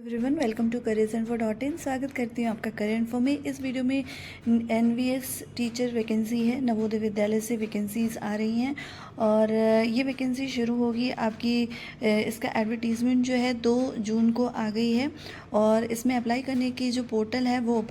Everyone, welcome to career info dot in. स्वागत करती हूँ आपका करियर इन्फो में। इस वीडियो में एनवीएस टीचर वैकेंसी है, नवोदय विद्यालय से वैकेंसीज आ रही हैं और ये वैकेंसी शुरू होगी आपकी। इसका एडवर्टीज़मेंट जो है 2 जून को आ गई है और इसमें अप्लाई करने की जो पोर्टल है वो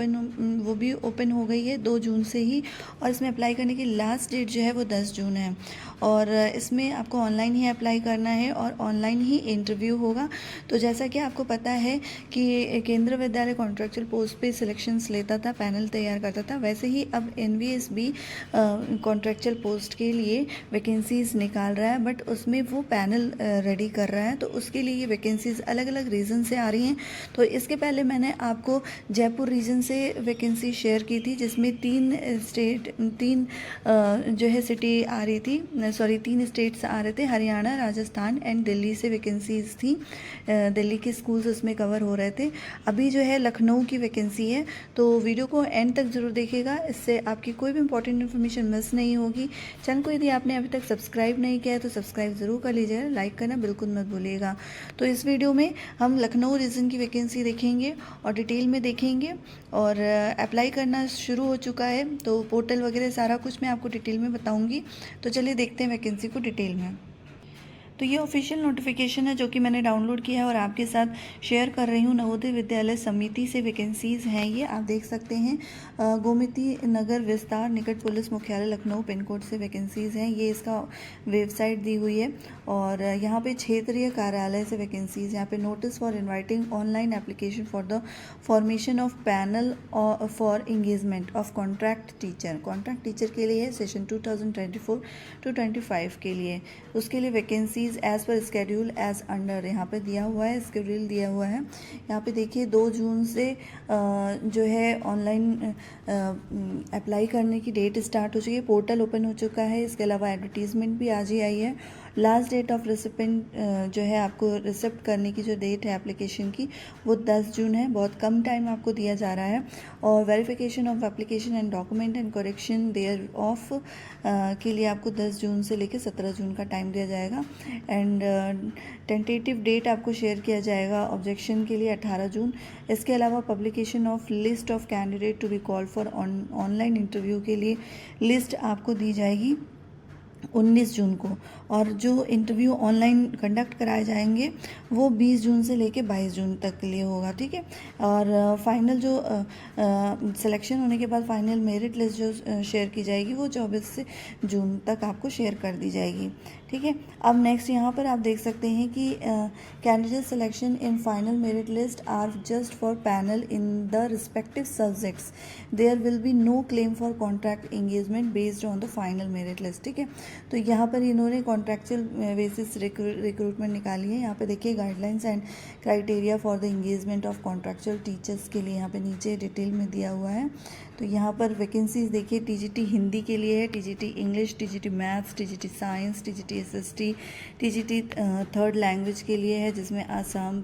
भी ओपन हो गई है 2 जून से ही। और इसमें अप्लाई करने की लास्ट डेट जो है वो 10 जून है और इसमें आपको ऑनलाइन ही अप्लाई करना है और ऑनलाइन ही इंटरव्यू होगा। तो जैसा कि आपको पता है कि केंद्रीय विद्यालय कॉन्ट्रैक्चुअल पोस्ट पे सिलेक्शंस लेता था, पैनल तैयार करता था, वैसे ही अब एनवीएस भी कॉन्ट्रैक्चुअल पोस्ट के लिए वैकेंसीज निकाल रहा है, बट उसमें वो पैनल रेडी कर रहा है। तो उसके लिए ये वैकेंसीज अलग अलग रीजन से आ रही हैं। तो इसके पहले मैंने आपको जयपुर रीजन से वैकेंसी शेयर की थी, जिसमें 3 जो है सिटी आ रही थी, 3 स्टेट्स आ रहे थे, हरियाणा, राजस्थान एंड दिल्ली से वैकेंसीज थी। दिल्ली के स्कूल्स उसमें कवर हो रहे थे। अभी जो है लखनऊ की वैकेंसी है, तो वीडियो को एंड तक ज़रूर देखिएगा, इससे आपकी कोई भी इंपॉर्टेंट इन्फॉर्मेशन मिस नहीं होगी। चैनल को यदि आपने अभी तक सब्सक्राइब नहीं किया है तो सब्सक्राइब ज़रूर कर लीजिएगा, लाइक करना बिल्कुल मत भूलिएगा। तो इस वीडियो में हम लखनऊ रीजन की वैकेंसी देखेंगे और डिटेल में देखेंगे और अप्लाई करना शुरू हो चुका है, तो पोर्टल वगैरह सारा कुछ मैं आपको डिटेल में बताऊँगी। तो चलिए देखते हैं वैकेंसी को डिटेल में। तो ये ऑफिशियल नोटिफिकेशन है जो कि मैंने डाउनलोड किया है और आपके साथ शेयर कर रही हूँ। नवोदय विद्यालय समिति से वैकेंसीज़ हैं, ये आप देख सकते हैं। गोमती नगर विस्तार निकट पुलिस मुख्यालय लखनऊ पिन कोड से वैकेंसीज़ हैं, ये इसका वेबसाइट दी हुई है। और यहाँ पे क्षेत्रीय कार्यालय से वैकेंसीज़, यहाँ पे notice for inviting online application for the formation of panel for engagement of contract teacher के लिए है, सेशन 2024-25 के लिए। उसके लिए vacancy as per schedule as under यहाँ पे दिया हुआ है, स्केड्यूल दिया हुआ है। यहाँ पे देखिए 2 जून से जो है ऑनलाइन अप्लाई करने की डेट स्टार्ट हो चुकी है, पोर्टल ओपन हो चुका है। इसके अलावा एडवर्टीजमेंट भी आज ही आई है। लास्ट डेट ऑफ रिसिपेंट जो है आपको रिसिप्ट करने की जो डेट है एप्लीकेशन की वो 10 जून है, बहुत कम टाइम आपको दिया जा रहा है। और verification of application and document and correction thereof के लिए आपको 10 जून से लेकर 17 जून का टाइम दिया जाएगा। एंड टेंटेटिव डेट आपको शेयर किया जाएगा ऑब्जेक्शन के लिए 18 जून। इसके अलावा publication of list of candidate to be call for online interview के लिए लिस्ट आपको दी जाएगी 19 जून को, और जो इंटरव्यू ऑनलाइन कंडक्ट कराए जाएंगे वो 20 जून से लेके 22 जून तक के लिए होगा, ठीक है। और फाइनल जो सिलेक्शन होने के बाद फाइनल मेरिट लिस्ट जो शेयर की जाएगी वो 24 जून तक आपको शेयर कर दी जाएगी, ठीक है। अब नेक्स्ट यहाँ पर आप देख सकते हैं कि candidate selection in final merit list are just for panel in the respective subjects, there will be no claim for contract engagement based on the final merit list, ठीक है। तो यहाँ पर इन्होंने कॉन्ट्रैक्चुअल बेसिस रिक्रूटमेंट निकाली है। यहाँ पे देखिए guidelines and criteria for the engagement of contractual teachers के लिए यहाँ पे नीचे डिटेल में दिया हुआ है। तो यहाँ पर वैकेंसीज देखिए, टीजीटी हिंदी के लिए है, TGT English, TGT maths, TGT science, TGT SST, TGT third language के लिए है, जिसमें असम,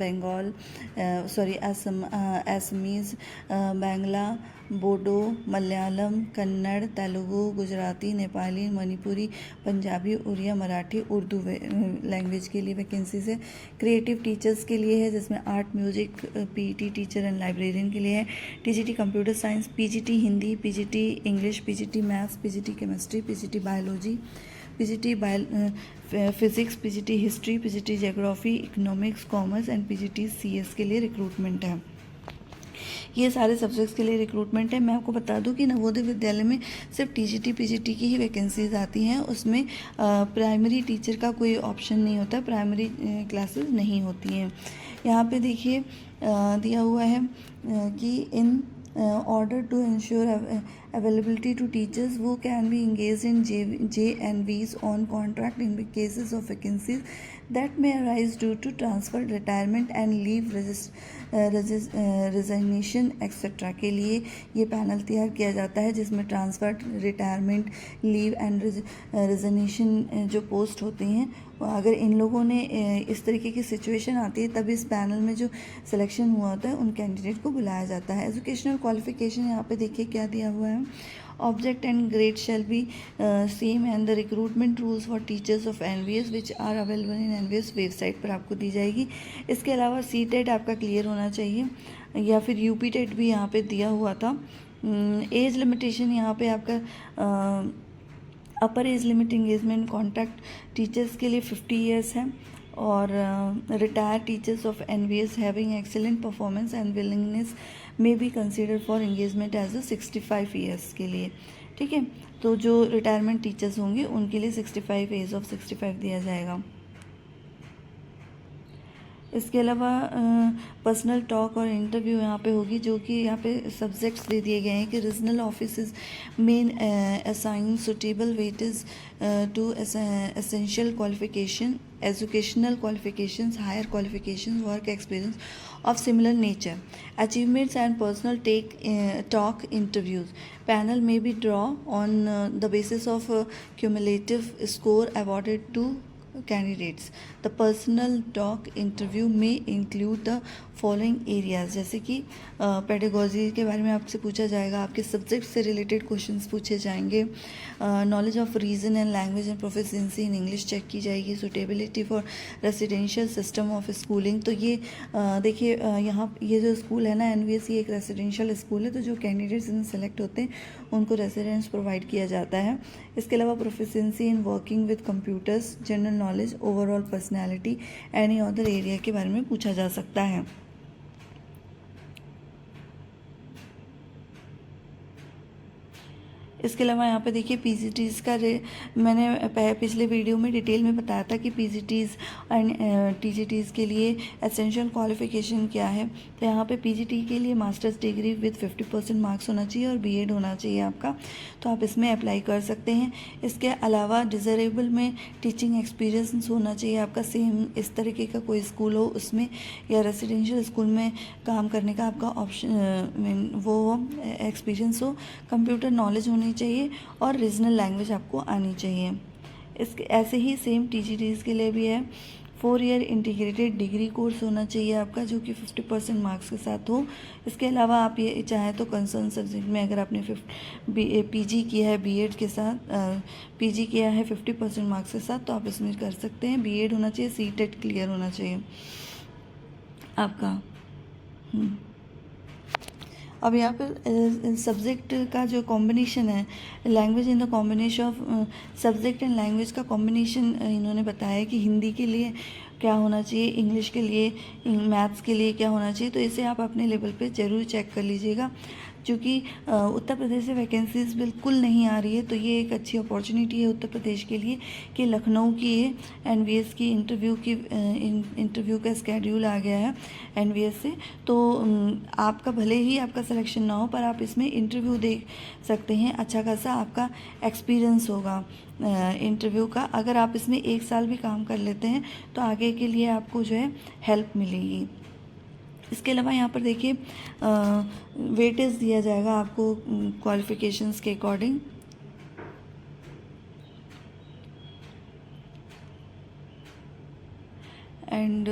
असमीज़, बांग्ला, बोडो, मलयालम, कन्नड़, तेलुगु, गुजराती, नेपाली, मणिपुरी, पंजाबी, उड़िया, मराठी, उर्दू लैंग्वेज के लिए वैकेंसीज है। क्रिएटिव टीचर्स के लिए है, जिसमें art, music, PET teacher and librarian के लिए है। TGT computer science, PGT Hindi, PGT English, PGT maths, PGT chemistry, PGT biology, PGT physics, PGT history, PGT geography, economics, commerce and PGT CS के लिए recruitment है। ये सारे सब्जेक्ट्स के लिए रिक्रूटमेंट है। मैं आपको बता दूं कि नवोदय विद्यालय में सिर्फ टीजीटी पीजीटी की ही वैकेंसीज आती हैं, उसमें प्राइमरी टीचर का कोई ऑप्शन नहीं होता, प्राइमरी क्लासेस नहीं होती हैं। यहाँ पे देखिए दिया हुआ है कि इन order to ensure availability to teachers who can be engaged in JNVs on contract in the cases of vacancies that may arise due to transfer, retirement and leave resignation etc. के लिए ये पैनल तैयार किया जाता है, जिसमें transfer, retirement, leave and resignation जो post होती हैं अगर इन लोगों ने इस तरीके की सिचुएशन आती है तब इस पैनल में जो सिलेक्शन हुआ होता है उन कैंडिडेट को बुलाया जाता है। एजुकेशनल क्वालिफिकेशन यहाँ पे देखिए क्या दिया हुआ है, object and grade shall be same and the recruitment rules for teachers of NVS which are available in NVS website पर आपको दी जाएगी। इसके अलावा सीटेट आपका क्लियर होना चाहिए या फिर यूपी टेट भी यहाँ पे दिया हुआ था। एज लिमिटेशन यहाँ पे आपका upper age limit engagement contract teachers के लिए 50 ईयर्स है और retired teachers of NVS having excellent performance and willingness may be considered for engagement age a 65 years के लिए। ठीक है, तो जो रिटायरमेंट टीचर्स होंगे उनके लिए 65 एज ऑफ 65 दिया जाएगा। इसके अलावा पर्सनल टॉक और इंटरव्यू यहाँ पे होगी, जो कि यहाँ पे सब्जेक्ट्स दे दिए गए हैं कि regional offices main assign suitable weightage to essential qualification, educational qualifications, higher qualifications, work experience of similar nature, achievements and personal talk interviews. Panel may be draw on the basis of cumulative score awarded to candidates. The personal talk interview may include the following areas, जैसे कि pedagogy के बारे में आपसे पूछा जाएगा, आपके subject से रिलेटेड क्वेश्चंस पूछे जाएंगे, knowledge of region and language and proficiency in English check की जाएगी, suitability for residential system of schooling. तो ये देखिए यहाँ ये जो स्कूल है ना एनवीएस, ये एक रेसिडेंशियल स्कूल है, तो जो कैंडिडेट्स इसमें सेलेक्ट होते हैं उनको रेसिडेंस प्रोवाइड किया जाता है। इसके अलावा proficiency in working with computers, general knowledge, overall personality, any other area के बारे में पूछा जा सकता है। इसके अलावा यहाँ पे देखिए पीजीटीज़ का मैंने पिछले वीडियो में डिटेल में बताया था कि पीजीटीज़ एंड टीजीटीज़ के लिए एसेंशियल क्वालिफिकेशन क्या है। तो यहाँ पे पीजीटी के लिए मास्टर्स डिग्री विद 50% मार्क्स होना चाहिए और बीएड होना चाहिए आपका, तो आप इसमें अप्लाई कर सकते हैं। इसके अलावा डिज़रेबल में टीचिंग एक्सपीरियंस होना चाहिए आपका, सेम इस तरीके का कोई स्कूल हो उसमें या रेसिडेंशियल स्कूल में काम करने का आपका ऑप्शन वो एक्सपीरियंस हो, कंप्यूटर नॉलेज होनी चाहिए और रीजनल लैंग्वेज आपको आनी चाहिए। इसके ऐसे ही सेम टीजीटीज़ के लिए भी है, 4 ईयर इंटीग्रेटेड डिग्री कोर्स होना चाहिए आपका, जो कि 50% मार्क्स के साथ हो। इसके अलावा आप ये चाहें तो कंसर्न सब्जेक्ट में अगर आपने पीजी किया है बीएड के साथ, पीजी किया है 50% मार्क्स के साथ, तो आप इसमें कर सकते हैं। बीएड होना चाहिए, सीटेट क्लियर होना चाहिए आपका। अब यहाँ पर सब्जेक्ट का जो कॉम्बिनेशन है, language in the combination of subject and language का कॉम्बिनेशन इन्होंने बताया है कि हिंदी के लिए क्या होना चाहिए, इंग्लिश के लिए, मैथ्स के लिए क्या होना चाहिए। तो इसे आप अपने लेवल पे ज़रूर चेक कर लीजिएगा। क्योंकि उत्तर प्रदेश से वैकेंसीज बिल्कुल नहीं आ रही है, तो ये एक अच्छी अपॉर्चुनिटी है उत्तर प्रदेश के लिए कि लखनऊ की ये एनवीएस की इंटरव्यू का स्केड्यूल आ गया है एनवीएस से। तो आपका भले ही आपका सिलेक्शन ना हो, पर आप इसमें इंटरव्यू दे सकते हैं, अच्छा खासा आपका एक्सपीरियंस होगा इंटरव्यू का। अगर आप इसमें 1 साल भी काम कर लेते हैं तो आगे के लिए आपको जो है हेल्प मिलेगी। इसके अलावा यहाँ पर देखिए वेटेज दिया जाएगा आपको क्वालिफिकेशंस के अकॉर्डिंग। एंड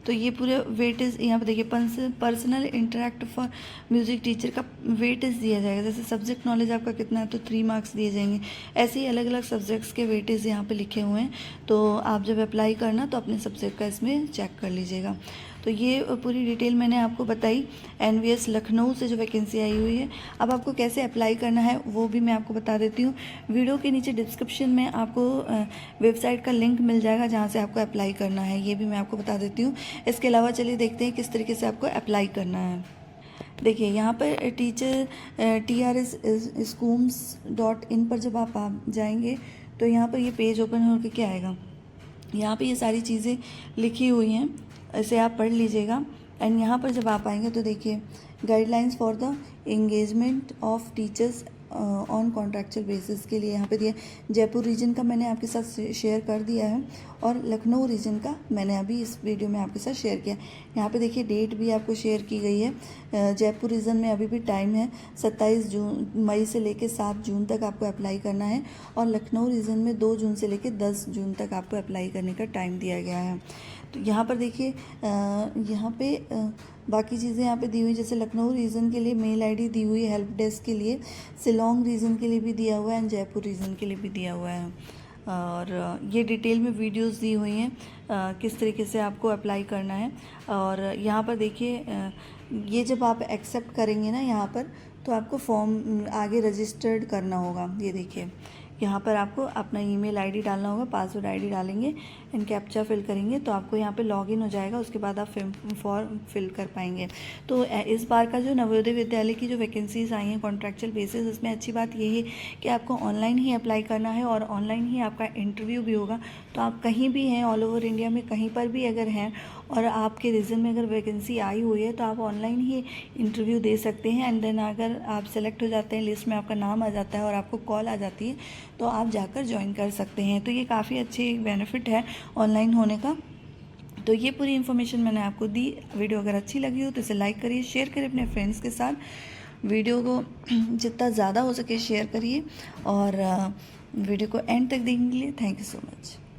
तो ये पूरे वेटेज यहाँ पे देखिए personal interact for music teacher का वेटेज दिया जाएगा। जैसे सब्जेक्ट नॉलेज आपका कितना है तो 3 मार्क्स दिए जाएंगे। ऐसे ही अलग अलग सब्जेक्ट्स के वेटेज यहाँ पे लिखे हुए हैं, तो आप जब अप्लाई करना तो अपने सब्जेक्ट का इसमें चेक कर लीजिएगा। तो ये पूरी डिटेल मैंने आपको बताई एनवीएस लखनऊ से जो वैकेंसी आई हुई है। अब आपको कैसे अप्लाई करना है वो भी मैं आपको बता देती हूँ। वीडियो के नीचे डिस्क्रिप्शन में आपको वेबसाइट का लिंक मिल जाएगा जहाँ से आपको अप्लाई करना है, ये भी मैं आपको बता देती हूँ। इसके अलावा चलिए देखते हैं किस तरीके से आपको अप्लाई करना है। देखिए यहाँ पर टीचर TRSSchools.in पर जब आप जाएंगे तो यहाँ पर ये पेज ओपन होकर के आएगा। यहाँ पे ये सारी चीज़ें लिखी हुई हैं, इसे आप पढ़ लीजिएगा। एंड यहाँ पर जब आप आएंगे तो देखिए guidelines for the engagement of teachers on contractual basis के लिए यहाँ पे दिया। जयपुर रीजन का मैंने आपके साथ शेयर कर दिया है और लखनऊ रीजन का मैंने अभी इस वीडियो में आपके साथ शेयर किया। यहाँ पे देखिए डेट भी आपको शेयर की गई है। जयपुर रीजन में अभी भी टाइम है, 27 मई से लेकर 7 जून तक आपको अप्लाई करना है और लखनऊ रीजन में 2 जून से लेकर 10 जून तक आपको अप्लाई करने का टाइम दिया गया है। तो यहाँ पर देखिए यहाँ पे बाकी चीज़ें यहाँ पे दी हुई, जैसे लखनऊ रीजन के लिए मेल आईडी दी हुई है हेल्प डेस्क के लिए, शिलोंग रीजन के लिए भी दिया हुआ है एंड जयपुर रीजन के लिए भी दिया हुआ है। और ये डिटेल में वीडियोस दी हुई हैं किस तरीके से आपको अप्लाई करना है। और यहाँ पर देखिए ये जब आप एक्सेप्ट करेंगे ना यहाँ पर, तो आपको फॉर्म आगे रजिस्टर्ड करना होगा। ये देखिए यहाँ पर आपको अपना ईमेल आईडी डालना होगा, पासवर्ड आईडी डालेंगे एंड कैप्चा फिल करेंगे तो आपको यहाँ पे लॉगिन हो जाएगा। उसके बाद आप फॉर्म फिल कर पाएंगे। तो इस बार का जो नवोदय विद्यालय की जो वैकेंसीज आई हैं कॉन्ट्रैक्चुअल बेसिस, उसमें अच्छी बात ये है कि आपको ऑनलाइन ही अप्लाई करना है और ऑनलाइन ही आपका इंटरव्यू भी होगा। तो आप कहीं भी हैं, ऑल ओवर इंडिया में कहीं पर भी अगर हैं और आपके रीजन में अगर वैकेंसी आई हुई है तो आप ऑनलाइन ही इंटरव्यू दे सकते हैं एंड देन अगर आप सेलेक्ट हो जाते हैं, लिस्ट में आपका नाम आ जाता है और आपको कॉल आ जाती है तो आप जाकर ज्वाइन कर सकते हैं। तो ये काफ़ी अच्छी बेनिफिट है ऑनलाइन होने का। तो ये पूरी इन्फॉर्मेशन मैंने आपको दी। वीडियो अगर अच्छी लगी हो तो इसे लाइक करिए, शेयर करिए अपने फ्रेंड्स के साथ। वीडियो को जितना ज़्यादा हो सके शेयर करिए और वीडियो को एंड तक देखने के लिए थैंक यू सो मच।